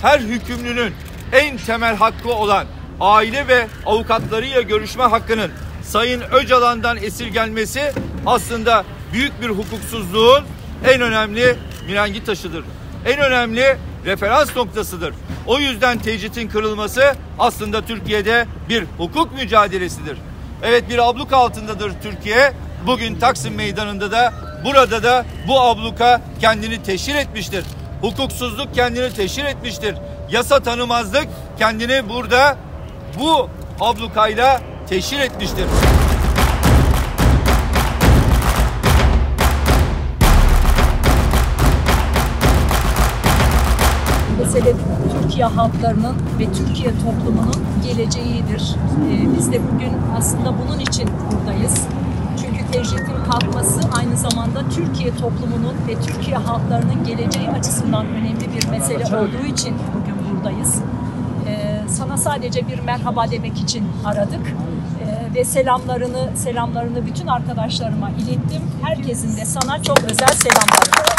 her hükümlünün en temel hakkı olan aile ve avukatlarıyla görüşme hakkının Sayın Öcalan'dan esirgenmesi aslında büyük bir hukuksuzluğun en önemli mihengi taşıdır. En önemli referans noktasıdır. O yüzden tecritin kırılması aslında Türkiye'de bir hukuk mücadelesidir. Evet, bir abluka altındadır Türkiye. Bugün Taksim Meydanı'nda da burada da bu abluka kendini teşhir etmiştir. Hukuksuzluk kendini teşhir etmiştir. Yasa tanımazlık kendini burada bu ablukayla teşhir etmiştir. Mesele Türkiye halklarının ve Türkiye toplumunun geleceğidir. Biz de bugün aslında bunun için buradayız. Çünkü tecritin kalkması aynı zamanda Türkiye toplumunun ve Türkiye halklarının geleceği açısından önemli bir mesele olduğu için bugün buradayız. Sana sadece bir merhaba demek için aradık ve selamlarını bütün arkadaşlarıma ilettim. Herkesin de sana çok özel selamları.